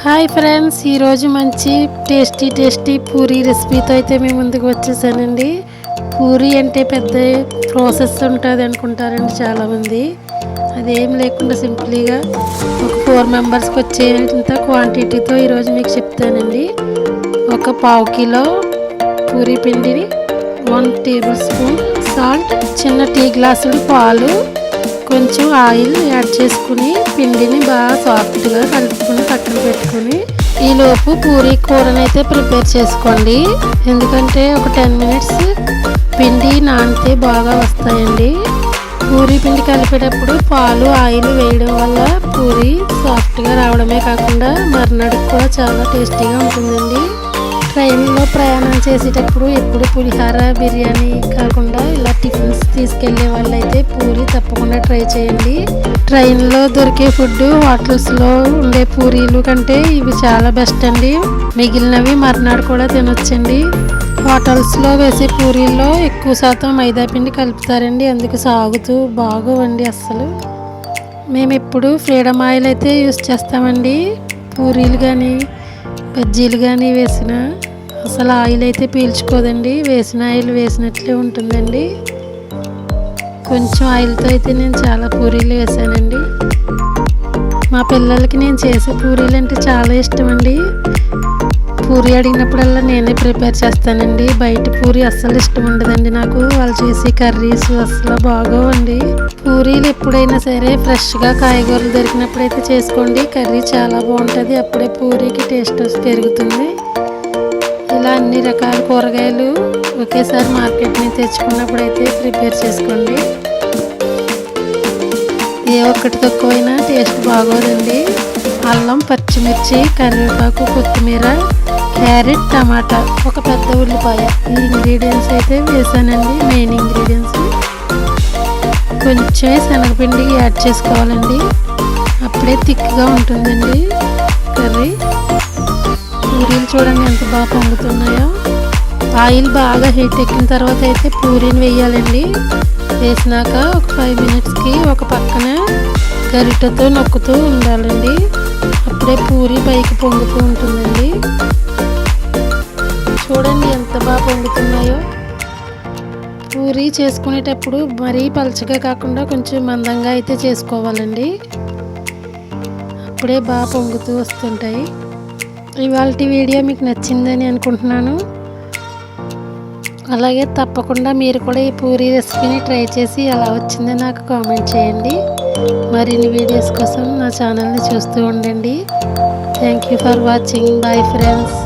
Hi friends, ఈరోజు మంచి tasty Puri రెసిపీతో అయితే మేము ముందుకు వచ్చేసానండి. పూరీ అంటే పెద్ద ప్రాసెస్ ఉంటుంది అనుకుంటారండి చాలామంది. అదేం లేకుండా సింపుల్గా ఒక 4 మెంబర్స్కి వచ్చేంత క్వాంటిటీతో ఈరోజు మీకు చెప్తానండి. ఒక 1/2 కిలో పూరీ పిండిని, 1 టేబుల్ స్పూన్ సాల్ట్, చిన్న టీ గ్లాసులు పాలు, కొంచెం ఆయిల్ యాడ్ చేసుకుని పిండిని బాగా సాఫ్ట్గా కలుపుకొని పక్కన పెట్టుకుని ఈలోపు పూరీ కూరని అయితే ప్రిపేర్ చేసుకోండి. ఎందుకంటే ఒక 10 మినిట్స్ పిండి నానితే బాగా వస్తాయండి. పూరీ పిండి కలిపేటప్పుడు పాలు ఆయిల్ వేయడం వల్ల పూరీ సాఫ్ట్గా రావడమే కాకుండా మర్నాడుకు కూడా చాలా టేస్టీగా ఉంటుందండి. ట్రైన్లో ప్రయాణం చేసేటప్పుడు ఎప్పుడు పులిహార బిర్యానీ కాకుండా ఇలా టిఫిన్స్ తీసుకెళ్లే వాళ్ళైతే పూరీ తప్పకుండా ట్రై చేయండి. ట్రైన్లో దొరికే ఫుడ్ హోటల్స్లో ఉండే పూరీలు కంటే ఇవి చాలా బెస్ట్ అండి. మిగిలినవి మర్నాడు కూడా తినొచ్చండి. హోటల్స్లో వేసే పూరీల్లో ఎక్కువ శాతం మైదా పిండి కలుపుతారండి, అందుకు సాగుతూ బాగోవండి అస్సలు. మేము ఎప్పుడు ఫ్రీడమ్ ఆయిల్ అయితే యూస్ చేస్తామండి. పూరీలు కానీ బజ్జీలు కానీ వేసిన అసలు ఆయిల్ అయితే పీల్చుకోదండి, వేసిన ఆయిల్ వేసినట్లే ఉంటుందండి. కొంచెం ఆయిల్తో అయితే నేను చాలా పూరీలు వేసానండి. మా పిల్లలకి నేను చేసే పూరీలు అంటే చాలా ఇష్టం అండి. పూరీ అడిగినప్పుడల్లా నేనే ప్రిపేర్ చేస్తానండి. బయట పూరీ అస్సలు ఇష్టం ఉండదండి నాకు. వాళ్ళు చేసే కర్రీస్ అస్సలు బాగోవండి. పూరీలు ఎప్పుడైనా సరే ఫ్రెష్గా కాయగూరలు దొరికినప్పుడైతే చేసుకోండి, కర్రీ చాలా బాగుంటుంది. అప్పుడే పూరీకి టేస్ట్ పెరుగుతుంది. ఇలా అన్ని రకాల కూరగాయలు ఒకేసారి మార్కెట్ నుంచి తెచ్చుకున్నప్పుడైతే ప్రిపేర్ చేసుకోండి. ఏ ఒక్కటి తక్కువైనా టేస్ట్ బాగోదండి. అల్లం, పచ్చిమిర్చి, కరివేపాకు, కొత్తిమీర, క్యారెట్, టమాటా, ఒక పెద్ద ఉల్లిపాయ, ఈ ఇంగ్రీడియంట్స్ అయితే వేసానండి. మెయిన్ ఇంగ్రీడియంట్స్ కొంచెం శనగపిండి యాడ్ చేసుకోవాలండి, అప్పుడే థిక్గా ఉంటుందండి కర్రీ. పూరీలు చూడండి ఎంత బాగా పొంగుతున్నాయో. ఆయిల్ బాగా హీట్ ఎక్కిన తర్వాత అయితే పూరీని వేయాలండి. వేసినాక ఒక 5 మినిట్స్కి ఒక పక్కన గరిటెతో నొక్కుతూ ఉండాలండి, అప్పుడే పూరీ పైకి పొంగుతూ ఉంటుందండి. చూడండి ఎంత బాగా పొంగుతున్నాయో. పూరీ చేసుకునేటప్పుడు మరీ పలచగా కాకుండా కొంచెం మందంగా అయితే చేసుకోవాలండి, అప్పుడే బాగా పొంగుతూ వస్తుంటాయి. ఇవాళ వీడియో మీకు నచ్చిందని అనుకుంటున్నాను. అలాగే తప్పకుండా మీరు కూడా ఈ పూరీ రెసిపీని ట్రై చేసి ఎలా వచ్చిందో నాకు కామెంట్ చేయండి. మరిన్ని వీడియోస్ కోసం నా ఛానల్ని చూస్తూ ఉండండి. Thank you for watching. Bye friends.